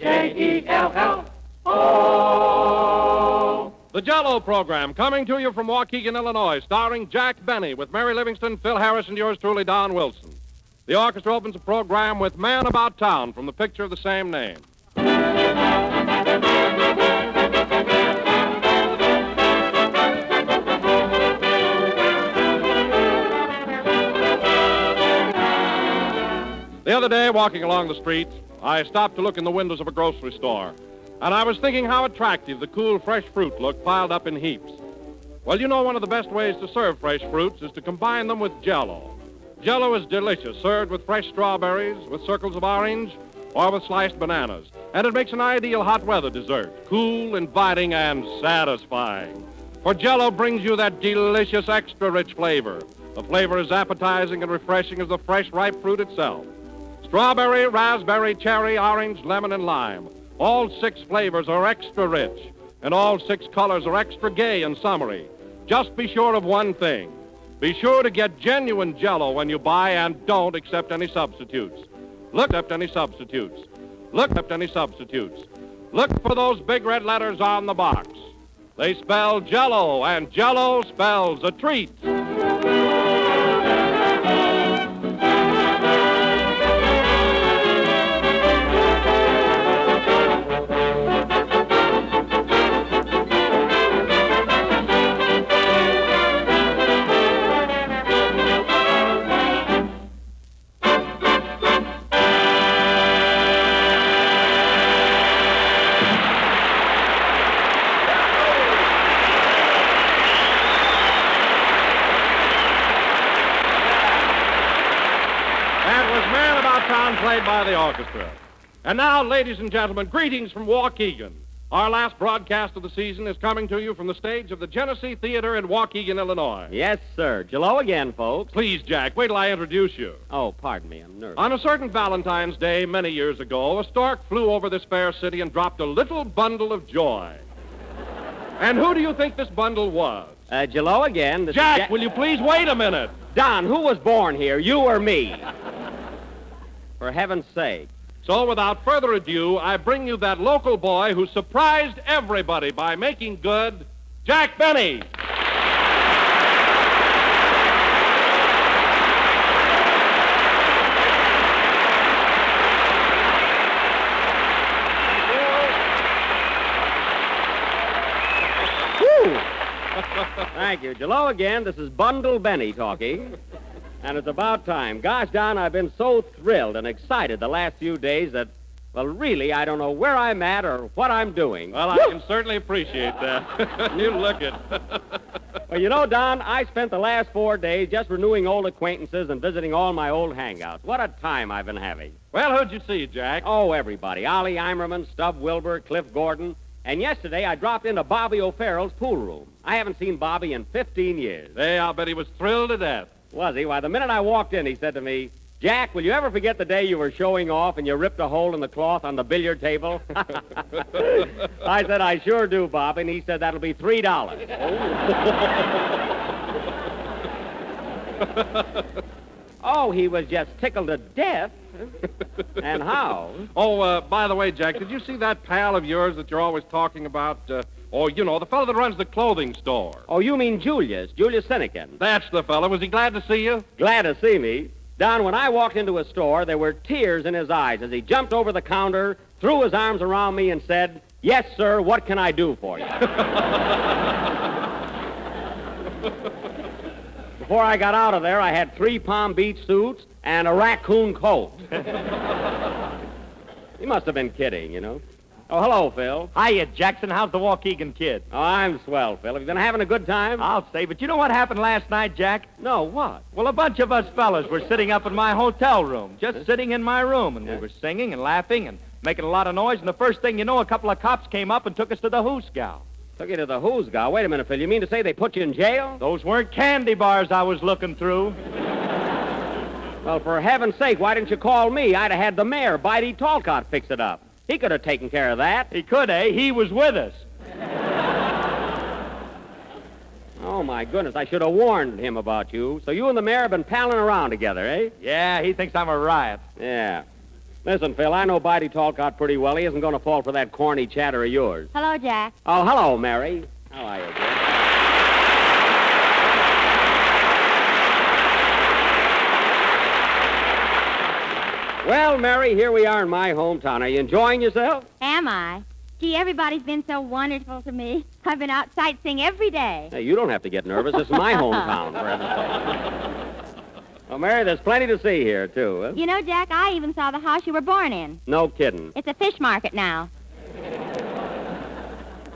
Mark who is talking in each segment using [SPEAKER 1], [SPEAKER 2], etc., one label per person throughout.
[SPEAKER 1] J-E-L-L-O.
[SPEAKER 2] The Jello Program, coming to you from Waukegan, Illinois, starring Jack Benny with Mary Livingston, Phil Harris, and yours truly, Don Wilson. The orchestra opens the program with Man About Town from the picture of the same name. The other day, walking along the street, I stopped to look in the windows of a grocery store, and I was thinking how attractive the cool, fresh fruit looked piled up in heaps. Well, you know, one of the best ways to serve fresh fruits is to combine them with Jello. Jello is delicious, served with fresh strawberries, with circles of orange, or with sliced bananas. And it makes an ideal hot weather dessert, cool, inviting, and satisfying. For Jello brings you that delicious, extra rich flavor. The flavor is appetizing and refreshing as the fresh, ripe fruit itself. Strawberry, raspberry, cherry, orange, lemon, and lime. All 6 flavors are extra rich, and all 6 colors are extra gay and summery. Just be sure of one thing. Be sure to get genuine Jello when you buy, and don't accept any substitutes. Look up any substitutes. Look up any substitutes. Look for those big red letters on the box. They spell Jello, and Jello spells a treat. Played by the orchestra. And now, ladies and gentlemen, greetings from Waukegan. Our last broadcast of the season is coming to you from the stage of the Genesee Theater in Waukegan, Illinois.
[SPEAKER 3] Yes, sir. Jello again, folks.
[SPEAKER 2] Please, Jack, wait till I introduce you.
[SPEAKER 3] Oh, pardon me, I'm nervous.
[SPEAKER 2] On a certain Valentine's Day many years ago, a stork flew over this fair city and dropped a little bundle of joy. And who do you think this bundle was?
[SPEAKER 3] Jello again. This
[SPEAKER 2] Jack, will you please wait a minute?
[SPEAKER 3] Don, who was born here, you or me? For heaven's sake.
[SPEAKER 2] So, without further ado, I bring you that local boy who surprised everybody by making good, Jack Benny.
[SPEAKER 3] Thank you. Jello again. This is Bundle Benny talking. And it's about time. Gosh, Don, I've been so thrilled and excited the last few days that, well, really, I don't know where I'm at or what I'm doing.
[SPEAKER 2] Well, I can certainly appreciate that. You look it.
[SPEAKER 3] Well, you know, Don, I spent the last 4 days just renewing old acquaintances and visiting all my old hangouts. What a time I've been having.
[SPEAKER 2] Well, who'd you see, Jack?
[SPEAKER 3] Oh, everybody. Ollie Eimerman, Stub Wilbur, Cliff Gordon. And yesterday I dropped into Bobby O'Farrell's pool room. I haven't seen Bobby in 15 years.
[SPEAKER 2] Hey, I'll bet he was thrilled to death.
[SPEAKER 3] Was he? Why, the minute I walked in, he said to me, Jack, will you ever forget the day you were showing off and you ripped a hole in the cloth on the billiard table? I said, I sure do, Bob. And he said, that'll be $3. Oh, he was just tickled to death. And how?
[SPEAKER 2] Oh, by the way, Jack, did you see that pal of yours that you're always talking about? You know, the fellow that runs the clothing store.
[SPEAKER 3] Oh, you mean Julius Sinekin.
[SPEAKER 2] That's the fellow. Was he glad to see you?
[SPEAKER 3] Glad to see me. Don, when I walked into a store, there were tears in his eyes as he jumped over the counter, threw his arms around me, and said, yes, sir, what can I do for you? Before I got out of there, I had 3 Palm Beach suits and a raccoon coat. He must have been kidding, you know. Oh, hello, Phil.
[SPEAKER 4] Hiya, Jackson. How's the Waukegan kid?
[SPEAKER 3] Oh, I'm swell, Phil. Have you been having a good time?
[SPEAKER 4] I'll say, but you know what happened last night, Jack?
[SPEAKER 3] No, what?
[SPEAKER 4] Well, a bunch of us fellas were sitting up in my hotel room, just sitting in my room, and we were singing and laughing and making a lot of noise, and the first thing you know, a couple of cops came up and took us to the Hoosgow.
[SPEAKER 3] Took you to the Hoosgow? Wait a minute, Phil. You mean to say they put you in jail?
[SPEAKER 4] Those weren't candy bars I was looking through.
[SPEAKER 3] Well, for heaven's sake, why didn't you call me? I'd have had the mayor, Bitey Talcott, fix it up. He could have taken care of that.
[SPEAKER 4] He could, eh? He was with us.
[SPEAKER 3] Oh, my goodness. I should have warned him about you. So you and the mayor have been palling around together, eh?
[SPEAKER 4] Yeah, he thinks I'm a riot.
[SPEAKER 3] Yeah. Listen, Phil, I know Bidey talked out pretty well. He isn't going to fall for that corny chatter of yours.
[SPEAKER 1] Hello, Jack.
[SPEAKER 3] Oh, hello, Mary. How are you, dear? Well, Mary, here we are in my hometown. Are you enjoying yourself?
[SPEAKER 1] Am I? Gee, everybody's been so wonderful to me. I've been out sightseeing every day.
[SPEAKER 3] Hey, you don't have to get nervous. This is my hometown, for heaven's sake. Well, Mary, there's plenty to see here, too. Huh?
[SPEAKER 1] You know, Jack, I even saw the house you were born in.
[SPEAKER 3] No kidding.
[SPEAKER 1] It's a fish market now.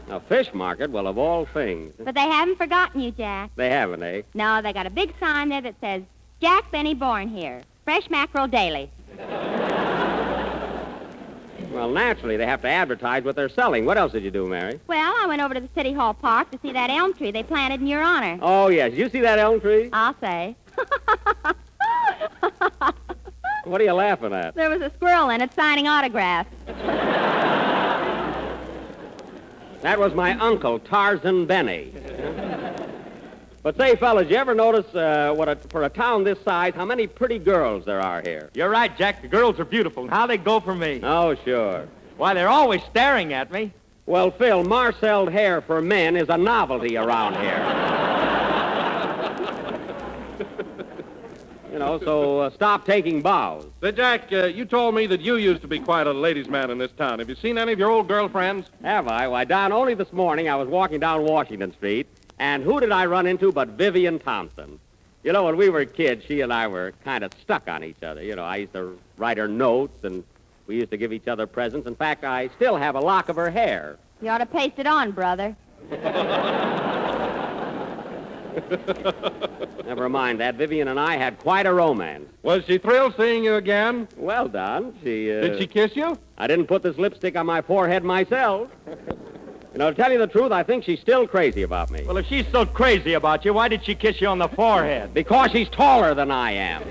[SPEAKER 3] A fish market? Well, of all things.
[SPEAKER 1] But they haven't forgotten you, Jack.
[SPEAKER 3] They haven't, eh?
[SPEAKER 1] No, they got a big sign there that says, Jack Benny born here. Fresh mackerel daily.
[SPEAKER 3] Well, naturally, they have to advertise what they're selling. What else did you do, Mary?
[SPEAKER 1] Well, I went over to the City Hall Park to see that elm tree they planted in your honor.
[SPEAKER 3] Oh, yes. Did you see that elm tree?
[SPEAKER 1] I'll say.
[SPEAKER 3] What are you laughing at?
[SPEAKER 1] There was a squirrel in it signing autographs.
[SPEAKER 3] That was my uncle, Tarzan Benny. But say, fellas, you ever notice for a town this size, how many pretty girls there are here?
[SPEAKER 4] You're right, Jack. The girls are beautiful. How they go for me.
[SPEAKER 3] Oh, sure.
[SPEAKER 4] Why, they're always staring at me.
[SPEAKER 3] Well, Phil, marcelled hair for men is a novelty around here. You know, so stop taking bows.
[SPEAKER 2] Say, Jack, you told me that you used to be quite a ladies' man in this town. Have you seen any of your old girlfriends?
[SPEAKER 3] Have I? Why, Don, only this morning I was walking down Washington Street, and who did I run into but Vivian Thompson? You know, when we were kids, she and I were kind of stuck on each other. You know, I used to write her notes, and we used to give each other presents. In fact, I still have a lock of her hair.
[SPEAKER 1] You ought to paste it on, brother.
[SPEAKER 3] Never mind that. Vivian and I had quite a romance.
[SPEAKER 2] Was she thrilled seeing you again?
[SPEAKER 3] Well, Don,
[SPEAKER 2] Did she kiss you?
[SPEAKER 3] I didn't put this lipstick on my forehead myself. You know, to tell you the truth, I think she's still crazy about me.
[SPEAKER 4] Well, if she's so crazy about you, why did she kiss you on the forehead?
[SPEAKER 3] Because she's taller than I am.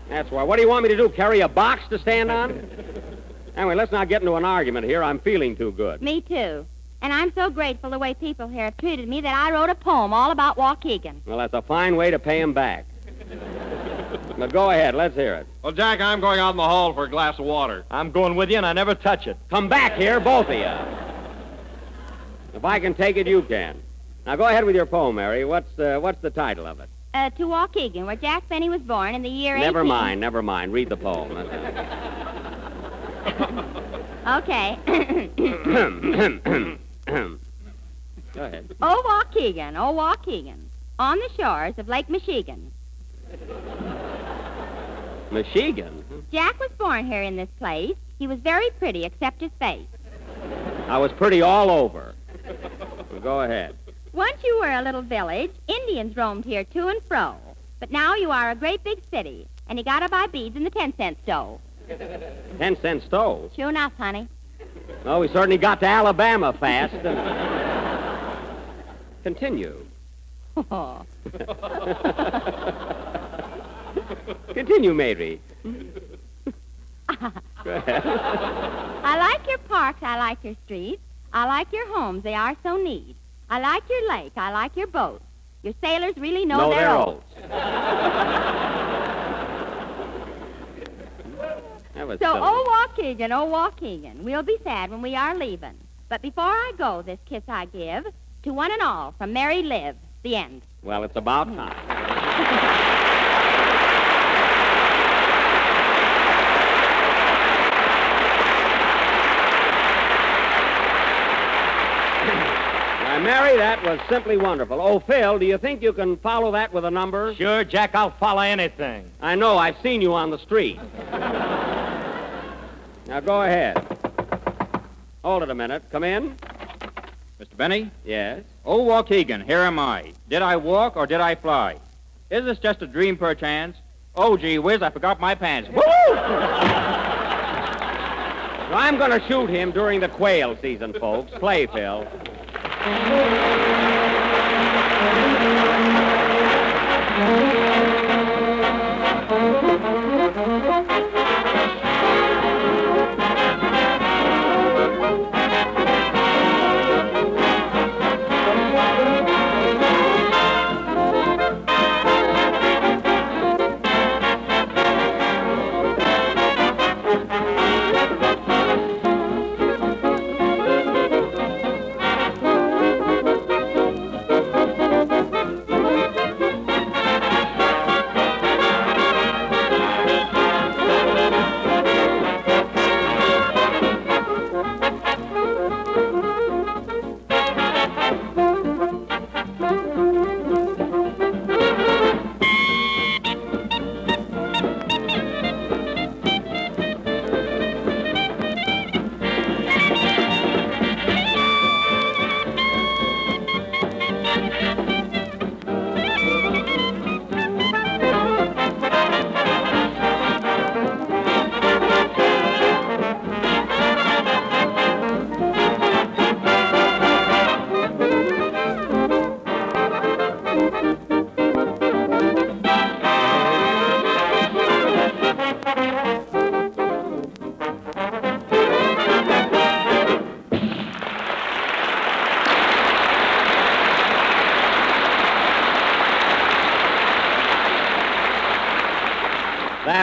[SPEAKER 3] That's why. What do you want me to do, carry a box to stand on? Anyway, let's not get into an argument here. I'm feeling too good.
[SPEAKER 1] Me too. And I'm so grateful the way people here have treated me that I wrote a poem all about Waukegan.
[SPEAKER 3] Well, that's a fine way to pay him back. But go ahead. Let's hear it.
[SPEAKER 2] Well, Jack, I'm going out in the hall for a glass of water.
[SPEAKER 4] I'm going with you, and I never touch it.
[SPEAKER 3] Come back here, both of you. If I can take it, you can. Now, go ahead with your poem, Mary. What's the title of it?
[SPEAKER 1] To Waukegan, where Jack Benny was born in the year
[SPEAKER 3] Never
[SPEAKER 1] 18...
[SPEAKER 3] mind. Read the poem.
[SPEAKER 1] Okay.
[SPEAKER 3] Go ahead.
[SPEAKER 1] Oh, Waukegan, on the shores of Lake Michigan.
[SPEAKER 3] Michigan?
[SPEAKER 1] Jack was born here in this place. He was very pretty, except his face.
[SPEAKER 3] I was pretty all over. Well, go ahead.
[SPEAKER 1] Once you were a little village, Indians roamed here to and fro. But now you are a great big city, and you gotta buy beads in the 10-cent stove.
[SPEAKER 3] 10-cent stove?
[SPEAKER 1] Sure enough, honey.
[SPEAKER 3] Well, we certainly got to Alabama fast. Continue.
[SPEAKER 1] Oh.
[SPEAKER 3] Continue, Mary. Go ahead.
[SPEAKER 1] I like your parks, I like your streets. I like your homes, they are so neat. I like your lake, I like your boats. Your sailors really know their oats.
[SPEAKER 3] That was
[SPEAKER 1] So,
[SPEAKER 3] silly.
[SPEAKER 1] oh, Waukegan, we'll be sad when we are leaving. But before I go, this kiss I give to one and all from Mary Liv. The end.
[SPEAKER 3] Well, it's about time. Now, Mary, that was simply wonderful. Oh, Phil, do you think you can follow that with a number?
[SPEAKER 4] Sure, Jack, I'll follow anything.
[SPEAKER 3] I know. I've seen you on the street. Now, go ahead. Hold it a minute. Come in.
[SPEAKER 5] Mr. Benny?
[SPEAKER 3] Yes?
[SPEAKER 5] Oh, Waukegan, here am I. Did I walk or did I fly? Is this just a dream perchance? Oh, gee whiz, I forgot my pants. Woo!
[SPEAKER 3] Well, I'm going to shoot him during the quail season, folks. Play, Phil.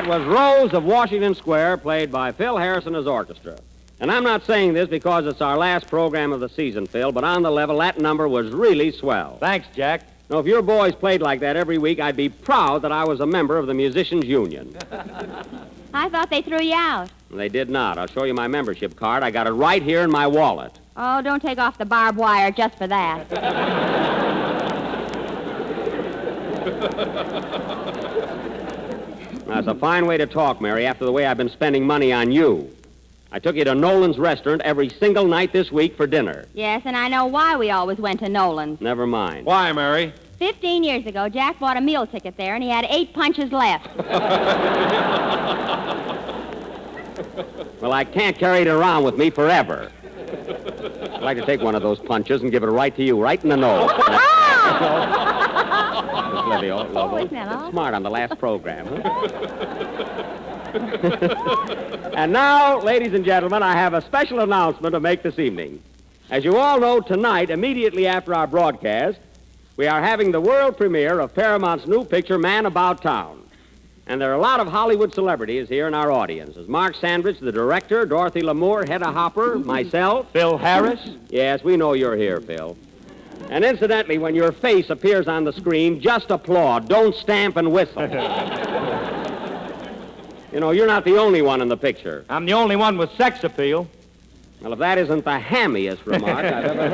[SPEAKER 3] was Rose of Washington Square, played by Phil Harris and his orchestra. And I'm not saying this because it's our last program of the season, Phil, but on the level, that number was really swell.
[SPEAKER 4] Thanks, Jack.
[SPEAKER 3] Now, if your boys played like that every week, I'd be proud that I was a member of the Musicians' Union.
[SPEAKER 1] I thought they threw you out.
[SPEAKER 3] They did not. I'll show you my membership card. I got it right here in my wallet.
[SPEAKER 1] Oh, don't take off the barbed wire just for that.
[SPEAKER 3] That's a fine way to talk, Mary, after the way I've been spending money on you. I took you to Nolan's restaurant every single night this week for dinner.
[SPEAKER 1] Yes, and I know why we always went to Nolan's.
[SPEAKER 3] Never mind.
[SPEAKER 2] Why, Mary?
[SPEAKER 1] 15 years ago, Jack bought a meal ticket there, and he had 8 punches left.
[SPEAKER 3] Well, I can't carry it around with me forever. I'd like to take one of those punches and give it right to you, right in the nose.
[SPEAKER 1] Oh, isn't that all?
[SPEAKER 3] Smart on the last program, huh? And now, ladies and gentlemen, I have a special announcement to make this evening. As you all know, tonight, immediately after our broadcast, we are having the world premiere of Paramount's new picture, Man About Town. And there are a lot of Hollywood celebrities here in our audience. There's Mark Sandrich, the director, Dorothy Lamour, Hedda Hopper, myself.
[SPEAKER 4] Phil Harris?
[SPEAKER 3] Yes, we know you're here, Phil. And incidentally, when your face appears on the screen, just applaud. Don't stamp and whistle. You know, you're not the only one in the picture.
[SPEAKER 4] I'm the only one with sex appeal.
[SPEAKER 3] Well, if that isn't the hammiest remark I've ever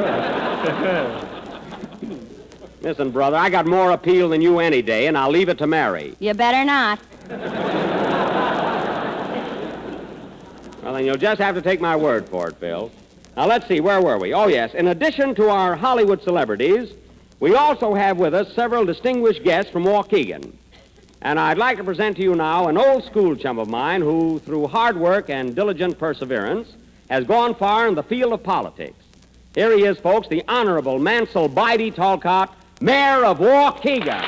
[SPEAKER 3] heard. Listen, brother, I got more appeal than you any day, and I'll leave it to Mary.
[SPEAKER 1] You better not.
[SPEAKER 3] Well, then you'll just have to take my word for it, Phil. Now, let's see, where were we? Oh, yes, in addition to our Hollywood celebrities, we also have with us several distinguished guests from Waukegan. And I'd like to present to you now an old school chum of mine who, through hard work and diligent perseverance, has gone far in the field of politics. Here he is, folks, the Honorable Mansell Bidey Talcott, Mayor of Waukegan.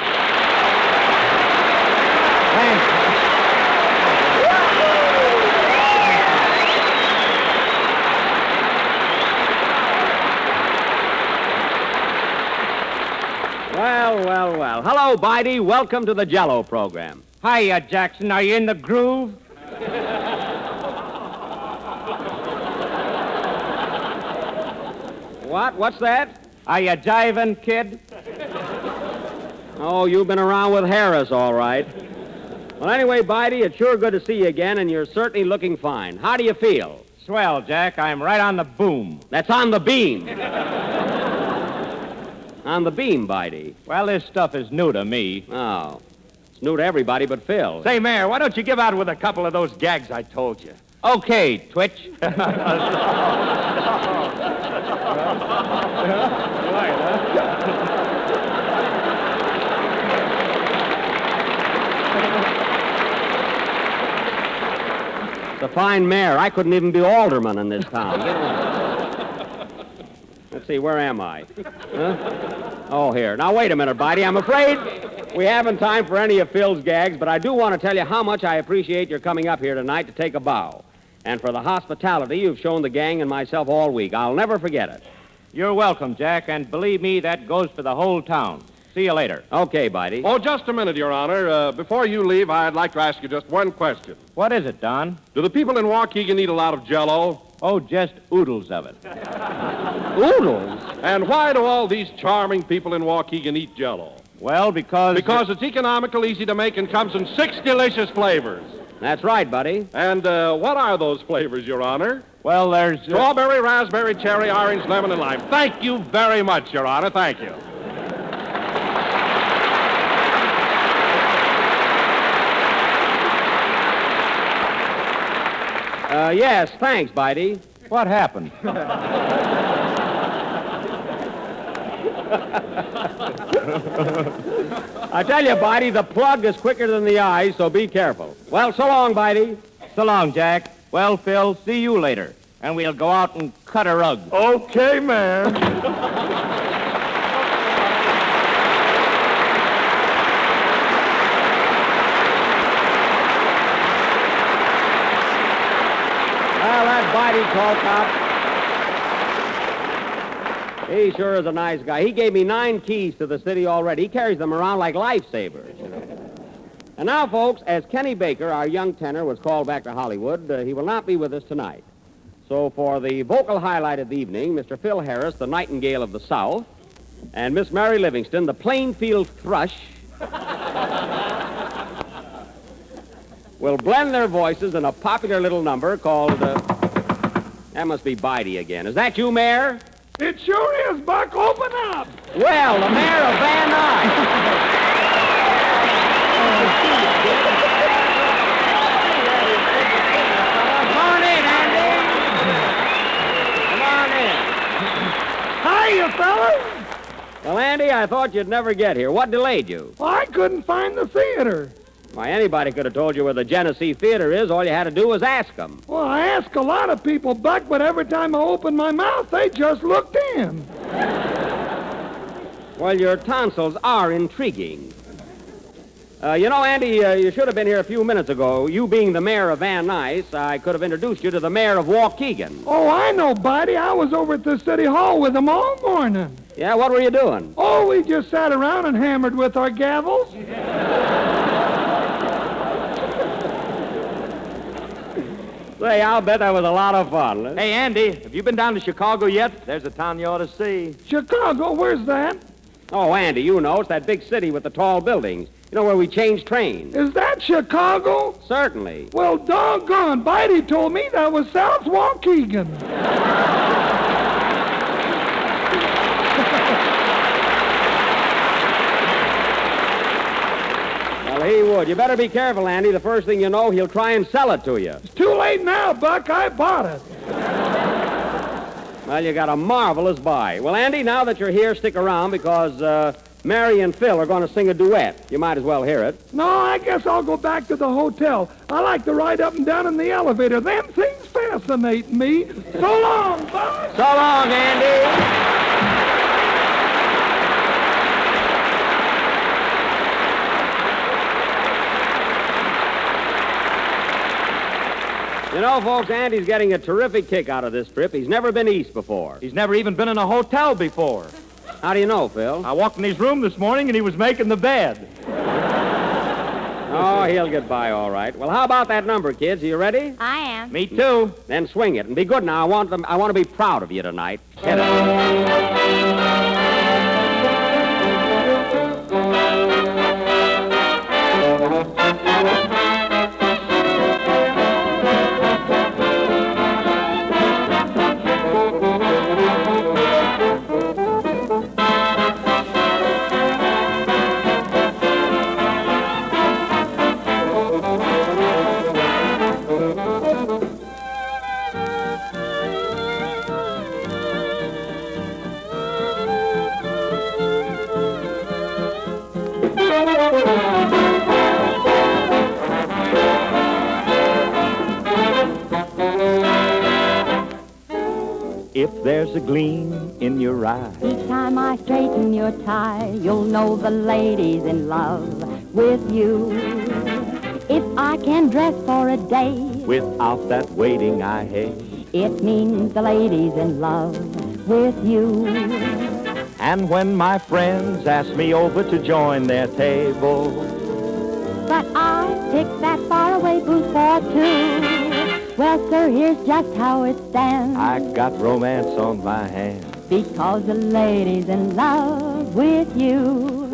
[SPEAKER 4] Thanks.
[SPEAKER 3] Well. Hello, Bidey. Welcome to the Jello Program.
[SPEAKER 5] Hiya, Jackson. Are you in the groove?
[SPEAKER 3] What? What's that?
[SPEAKER 5] Are you jiving, kid?
[SPEAKER 3] Oh, you've been around with Harris, all right. Well, anyway, Bidey, it's sure good to see you again, and you're certainly looking fine. How do you feel?
[SPEAKER 5] Swell, Jack. I'm right on the boom.
[SPEAKER 3] That's on the beam. On the beam, Bidey.
[SPEAKER 5] Well, this stuff is new to me.
[SPEAKER 3] Oh. It's new to everybody but Phil.
[SPEAKER 4] Say, Mayor, why don't you give out with a couple of those gags I told you?
[SPEAKER 5] Okay, Twitch.
[SPEAKER 3] It's a fine mayor. I couldn't even be alderman in this town. Let's see, where am I? Huh? Oh, here. Now, wait a minute, Bidey. I'm afraid we haven't time for any of Phil's gags, but I do want to tell you how much I appreciate your coming up here tonight to take a bow. And for the hospitality you've shown the gang and myself all week. I'll never forget it.
[SPEAKER 5] You're welcome, Jack, and believe me, that goes for the whole town. See you later.
[SPEAKER 3] Okay, Bidey.
[SPEAKER 2] Oh, just a minute, Your Honor. Before you leave, I'd like to ask you just one question.
[SPEAKER 5] What is it, Don?
[SPEAKER 2] Do the people in Waukegan eat a lot of Jello?
[SPEAKER 5] Oh, just oodles of it.
[SPEAKER 3] Oodles?
[SPEAKER 2] And why do all these charming people in Waukegan eat Jello?
[SPEAKER 5] Well, because...
[SPEAKER 2] Because it's economical, easy to make, and comes in 6 delicious flavors.
[SPEAKER 3] That's right, buddy.
[SPEAKER 2] And what are those flavors, Your Honor?
[SPEAKER 5] Well, there's...
[SPEAKER 2] Strawberry, raspberry, cherry, orange, lemon, and lime. Thank you very much, Your Honor. Thank you.
[SPEAKER 3] Yes, thanks, Bidey.
[SPEAKER 5] What happened?
[SPEAKER 3] I tell you, Bidey, the plug is quicker than the eye, so be careful. Well, so long, Bidey.
[SPEAKER 5] So long, Jack. Well, Phil, see you later. And we'll go out and cut a rug.
[SPEAKER 4] Okay, Mayor.
[SPEAKER 3] Well, that Bidey Talcott, he sure is a nice guy. He gave me 9 keys to the city already. He carries them around like lifesavers, you know. And now, folks, as Kenny Baker, our young tenor, was called back to Hollywood, he will not be with us tonight. So for the vocal highlight of the evening, Mr. Phil Harris, the Nightingale of the South, and Miss Mary Livingston, the Plainfield Thrush, will blend their voices in a popular little number called, that must be Bidey again. Is that you, Mayor?
[SPEAKER 6] It sure is, Buck. Open up.
[SPEAKER 3] Well, the Mayor of Van Nuys. Come on in, Andy. Come on in.
[SPEAKER 6] Hiya, fellas.
[SPEAKER 3] Well, Andy, I thought you'd never get here. What delayed you?
[SPEAKER 6] Well, I couldn't find the theater.
[SPEAKER 3] Why, anybody could have told you where the Genesee Theater is. All you had to do was ask them.
[SPEAKER 6] Well, I asked a lot of people, Buck, but every time I opened my mouth, they just looked in.
[SPEAKER 3] Well, your tonsils are intriguing. You know, Andy, you should have been here a few minutes ago. You being the mayor of Van Nuys, I could have introduced you to the mayor of Waukegan.
[SPEAKER 6] Oh, I know, Buddy. I was over at the city hall with them all morning.
[SPEAKER 3] Yeah, what were you doing?
[SPEAKER 6] Oh, we just sat around and hammered with our gavels.
[SPEAKER 3] Say, I'll bet that was a lot of fun.
[SPEAKER 4] Hey, Andy, have you been down to Chicago yet? There's a town you ought to see.
[SPEAKER 6] Chicago, where's that?
[SPEAKER 3] Oh, Andy, you know, it's that big city with the tall buildings. You know, where we change trains.
[SPEAKER 6] Is that Chicago?
[SPEAKER 3] Certainly.
[SPEAKER 6] Well, doggone, Bitey told me that was South Waukegan.
[SPEAKER 3] Well, he would. You better be careful, Andy. The first thing you know, he'll try and sell it to you.
[SPEAKER 6] It's too late now, Buck. I bought it.
[SPEAKER 3] Well, you got a marvelous buy. Well, Andy, now that you're here, stick around because Mary and Phil are going to sing a duet. You might as well hear it.
[SPEAKER 6] No, I guess I'll go back to the hotel. I like to ride up and down in the elevator. Them things fascinate me. So long, Buck.
[SPEAKER 3] So long, Andy. You know, folks, Andy's getting a terrific kick out of this trip. He's never been east before.
[SPEAKER 4] He's never even been in a hotel before.
[SPEAKER 3] How do you know, Phil?
[SPEAKER 4] I walked in his room this morning and he was making the bed.
[SPEAKER 3] Oh, he'll get by all right. Well, how about that number, kids? Are you ready?
[SPEAKER 1] I am.
[SPEAKER 4] Me too.
[SPEAKER 3] Then swing it and be good now. I want to be proud of you tonight. Hit it.
[SPEAKER 4] If there's a gleam in your eye,
[SPEAKER 1] Each time I straighten your tie, you'll know the lady's in love with you. If I can dress for a day,
[SPEAKER 4] without that waiting I hate,
[SPEAKER 1] it means the lady's in love with you.
[SPEAKER 4] and when my friends ask me over to join their table,
[SPEAKER 1] But I picked that faraway booth for two. Well, sir, here's just how it stands.
[SPEAKER 4] I got romance on my hands.
[SPEAKER 1] Because the lady's in love with you.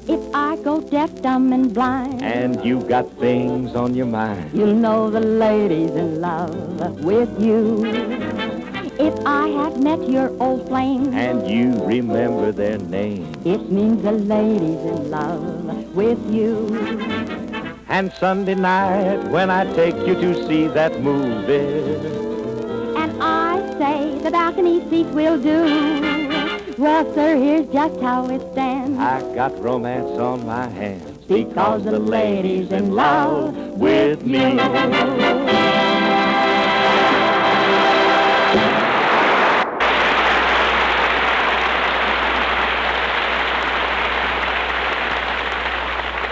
[SPEAKER 1] If I go deaf, dumb, and blind,
[SPEAKER 4] And you got things on your mind.
[SPEAKER 1] you'll know the lady's in love with you. If I have met your old flame,
[SPEAKER 4] And you remember their name.
[SPEAKER 1] it means the lady's in love with you.
[SPEAKER 4] And Sunday night when I take you to see that movie,
[SPEAKER 1] And I say the balcony seat will do. Well, sir, here's just how it stands.
[SPEAKER 4] I got romance on my hands.
[SPEAKER 1] Because the lady's in love with me.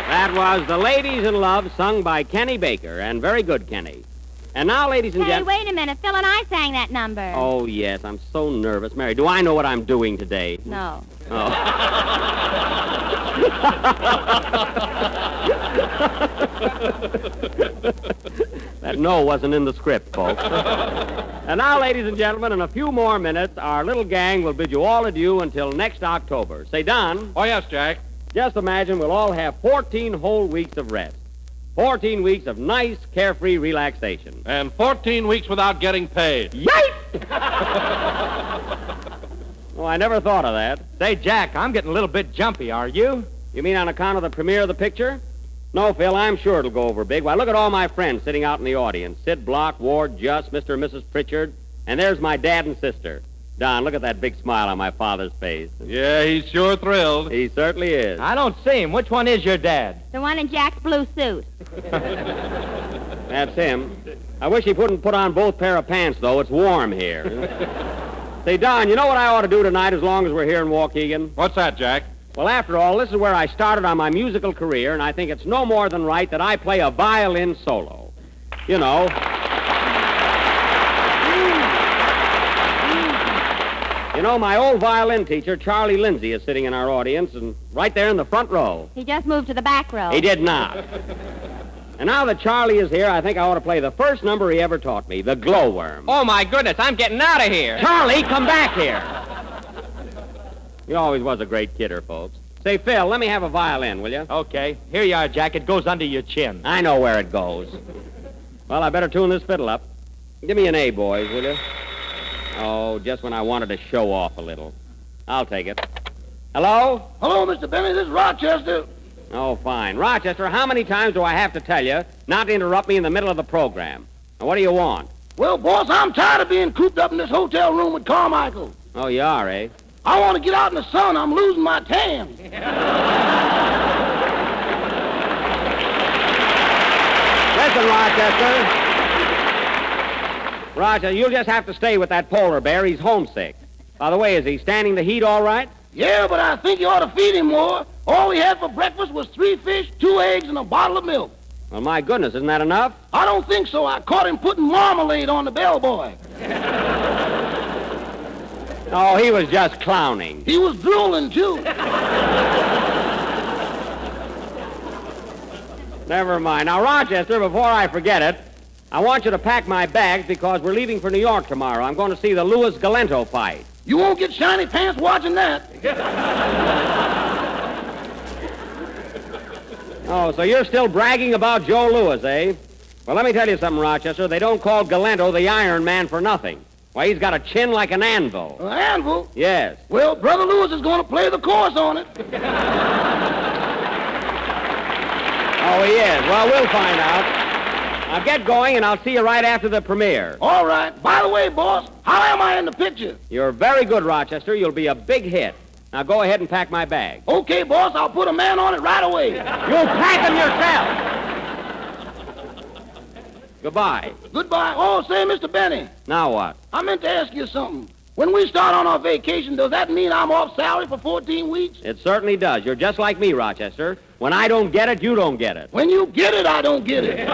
[SPEAKER 3] That was The Ladies in Love, sung by Kenny Baker, and very good, Kenny. And now, ladies and
[SPEAKER 1] Hey,
[SPEAKER 3] gentlemen...
[SPEAKER 1] wait a minute. Phil and I sang that number.
[SPEAKER 3] Oh, yes, I'm so nervous. Mary, do I know what I'm doing today?
[SPEAKER 1] No.
[SPEAKER 3] Oh. That no wasn't in the script, folks. And now, ladies and gentlemen, in a few more minutes, our little gang will bid you all adieu until next October. Say, Don.
[SPEAKER 2] Oh, yes, Jack.
[SPEAKER 3] Just imagine we'll all have 14 whole weeks of rest. 14 weeks of nice, carefree relaxation.
[SPEAKER 2] And 14 weeks without getting paid.
[SPEAKER 3] Yipe! Oh, I never thought of that.
[SPEAKER 4] Say, Jack, I'm getting a little bit jumpy, are you?
[SPEAKER 3] You mean on account of the premiere of the picture? No, Phil, I'm sure it'll go over big. Why, look at all my friends sitting out in the audience. Sid Block, Ward, Just, Mr. and Mrs. Pritchard. And there's my dad and sister. Don, look at that big smile on my father's face.
[SPEAKER 2] Yeah, he's sure thrilled.
[SPEAKER 3] He certainly is.
[SPEAKER 4] I don't see him. Which one is your dad?
[SPEAKER 1] The one in Jack's blue suit.
[SPEAKER 3] That's him. I wish he wouldn't put on both pair of pants, though. It's warm here. Say, Don, you know what I ought to do tonight as long as we're here in Waukegan?
[SPEAKER 2] What's that, Jack?
[SPEAKER 3] Well, after all, this is where I started on my musical career, and I think it's no more than right that I play a violin solo. You know. You know, my old violin teacher, Charlie Lindsay, is sitting in our audience, and right there in the front row.
[SPEAKER 1] He just moved to the back row.
[SPEAKER 3] He did not. And now that Charlie is here, I think I ought to play the first number he ever taught me, the glowworm.
[SPEAKER 5] Oh, my goodness, I'm getting out of here.
[SPEAKER 3] Charlie, come back here. He always was a great kidder, folks. Say, Phil, let me have a violin, will you?
[SPEAKER 4] Okay. Here you are, Jack. It goes under your chin.
[SPEAKER 3] I know where it goes. Well, I better tune this fiddle up. Give me an A, boys, will you? Oh, just when I wanted to show off a little. I'll take it. Hello?
[SPEAKER 6] Hello, Mr. Benny. This is Rochester.
[SPEAKER 3] Oh, fine. Rochester, how many times do I have to tell you not to interrupt me in the middle of the program? Now, what do you want?
[SPEAKER 6] Well, boss, I'm tired of being cooped up in this hotel room with Carmichael.
[SPEAKER 3] Oh, you are, eh?
[SPEAKER 6] I want to get out in the sun. I'm losing my tan.
[SPEAKER 3] Listen, Rochester. Roger, you'll just have to stay with that polar bear. He's homesick. By the way, is he standing the heat all right?
[SPEAKER 6] Yeah, but I think you ought to feed him more. All we had for breakfast was 3 fish, 2 eggs, and a bottle of milk.
[SPEAKER 3] Well, my goodness, isn't that enough?
[SPEAKER 6] I don't think so. I caught him putting marmalade on the bellboy.
[SPEAKER 3] Oh, he was just clowning.
[SPEAKER 6] He was drooling, too.
[SPEAKER 3] Never mind. Now, Rochester, before I forget it, I want you to pack my bags because we're leaving for New York tomorrow. I'm going to see the Louis Galento fight.
[SPEAKER 6] You won't get shiny pants watching that.
[SPEAKER 3] Oh, so you're still bragging about Joe Louis, eh? Well, let me tell you something, Rochester. They don't call Galento the Iron Man for nothing. Why, he's got a chin like an anvil.
[SPEAKER 6] An anvil?
[SPEAKER 3] Yes.
[SPEAKER 6] Well, Brother Louis is going to play the chorus on it.
[SPEAKER 3] Oh, he is. Well, we'll find out. Now get going, and I'll see you right after the premiere.
[SPEAKER 6] All right. By the way, boss, how am I in the picture?
[SPEAKER 3] You're very good, Rochester. You'll be a big hit. Now go ahead and pack my bag.
[SPEAKER 6] Okay, boss, I'll put a man on it right away.
[SPEAKER 3] You'll pack him yourself. Goodbye.
[SPEAKER 6] Goodbye. Oh, say, Mr. Benny,
[SPEAKER 3] Now what?
[SPEAKER 6] I meant to ask you something. When we start on our vacation, does that mean I'm off salary for 14 weeks?
[SPEAKER 3] It certainly does. You're just like me, Rochester. When I don't get it, you don't get it.
[SPEAKER 6] When you get it, I don't get it.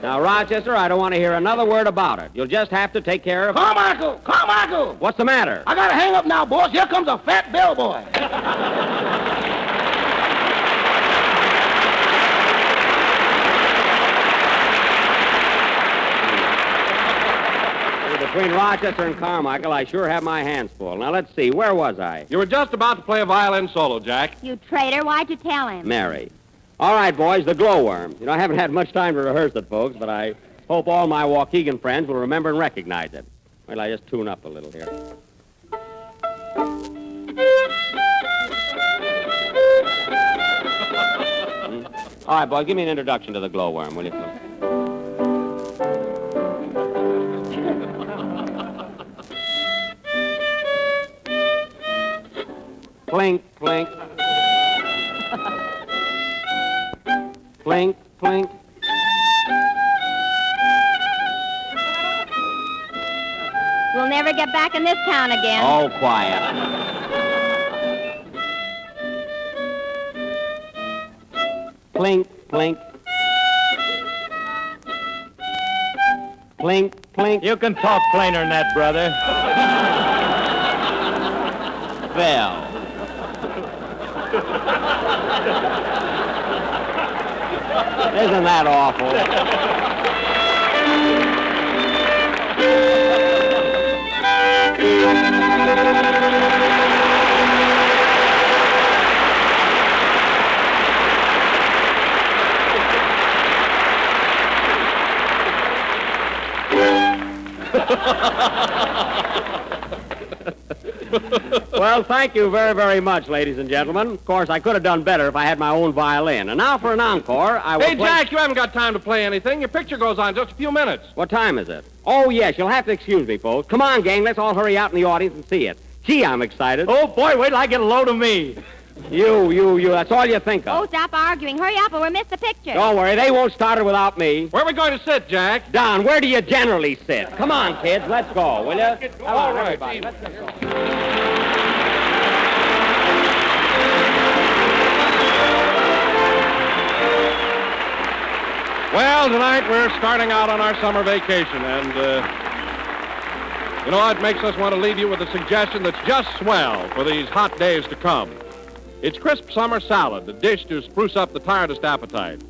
[SPEAKER 3] Now, Rochester, I don't want to hear another word about it. You'll just have to take care of...
[SPEAKER 6] Carmichael! Carmichael!
[SPEAKER 3] What's the matter?
[SPEAKER 6] I gotta hang up now, boss. Here comes a fat bellboy.
[SPEAKER 3] Between Rochester and Carmichael, I sure have my hands full. Now, let's see. Where was I?
[SPEAKER 2] You were just about to play a violin solo, Jack.
[SPEAKER 1] You traitor, why'd you tell him?
[SPEAKER 3] Mary. All right, boys, the glowworm. You know, I haven't had much time to rehearse it, folks, but I hope all my Waukegan friends will remember and recognize it. Well, I just tune up a little here. All right, boys, give me an introduction to the glowworm, will you? Plink, plink. Plink, plink.
[SPEAKER 1] We'll never get back in this town again.
[SPEAKER 3] Oh, quiet. Plink, plink. Plink, plink.
[SPEAKER 4] You can talk plainer than that, brother.
[SPEAKER 3] Phil. Isn't that awful? Well, thank you very, very much, ladies and gentlemen. Of course, I could have done better if I had my own violin. And now for an encore, I will
[SPEAKER 2] Hey, Jack, you haven't got time to play anything. Your picture goes on in just a few minutes.
[SPEAKER 3] What time is it? Oh, yes, you'll have to excuse me, folks. Come on, gang, let's all hurry out in the audience and see it. Gee, I'm excited.
[SPEAKER 4] Oh, boy, wait till I get a load of me.
[SPEAKER 3] You, that's all you think
[SPEAKER 1] Oh,
[SPEAKER 3] of.
[SPEAKER 1] stop arguing. Hurry up or we'll miss the picture.
[SPEAKER 3] Don't worry, they won't start it without me.
[SPEAKER 2] Where are we going to sit, Jack?
[SPEAKER 3] Don, where do you generally sit? Come on, kids, let's go, will you? Come on,
[SPEAKER 2] right,
[SPEAKER 3] everybody, let's get going.
[SPEAKER 2] Well, tonight we're starting out on our summer vacation, and, you know, it makes us want to leave you with a suggestion that's just swell for these hot days to come. It's crisp summer salad, a dish to spruce up the tiredest appetite.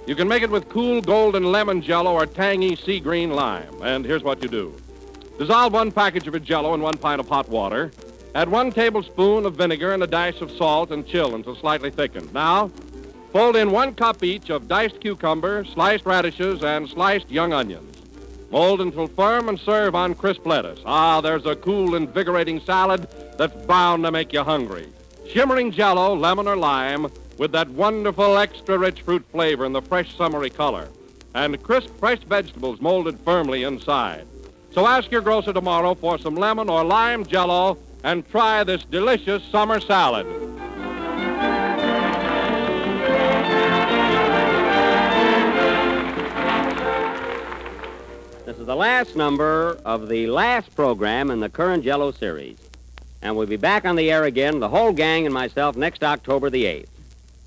[SPEAKER 2] You can make it with cool golden lemon Jello or tangy sea green lime. And here's what you do. Dissolve 1 package of your Jello in 1 pint of hot water. Add 1 tablespoon of vinegar and a dash of salt and chill until slightly thickened. Now, fold in 1 cup each of diced cucumber, sliced radishes, and sliced young onions. Mold until firm and serve on crisp lettuce. Ah, there's a cool, invigorating salad that's bound to make you hungry. Shimmering Jello, lemon or lime, with that wonderful extra-rich fruit flavor and the fresh summery color. And crisp, fresh vegetables molded firmly inside. So ask your grocer tomorrow for some lemon or lime Jello and try this delicious summer salad.
[SPEAKER 3] This is the last number of the last program in the current Jello series. And we'll be back on the air again, the whole gang and myself, next October the 8th.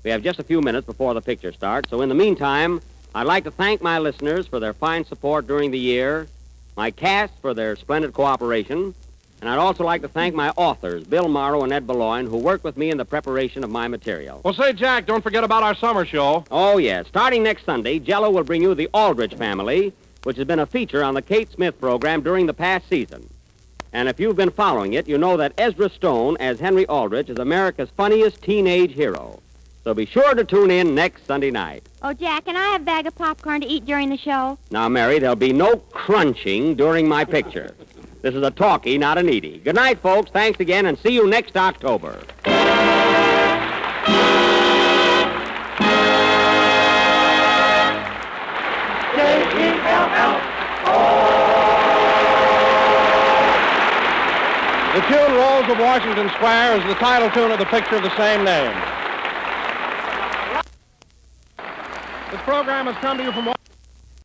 [SPEAKER 3] We have just a few minutes before the picture starts, so in the meantime, I'd like to thank my listeners for their fine support during the year, my cast for their splendid cooperation, and I'd also like to thank my authors, Bill Morrow and Ed Beloin, who worked with me in the preparation of my material.
[SPEAKER 2] Well, say, Jack, don't forget about our summer show.
[SPEAKER 3] Oh, yes. Starting next Sunday, Jello will bring you The Aldrich Family, which has been a feature on the Kate Smith program during the past season. And if you've been following it, you know that Ezra Stone as Henry Aldrich is America's funniest teenage hero. So be sure to tune in next Sunday night.
[SPEAKER 1] Oh, Jack, can I have a bag of popcorn to eat during the show?
[SPEAKER 3] Now, Mary, there'll be no crunching during my picture. This is a talkie, not an eaty. Good night, folks. Thanks again, and see you next October.
[SPEAKER 2] The tune Rolls of Washington Square is the title tune of the picture of the same name. This program has come to you from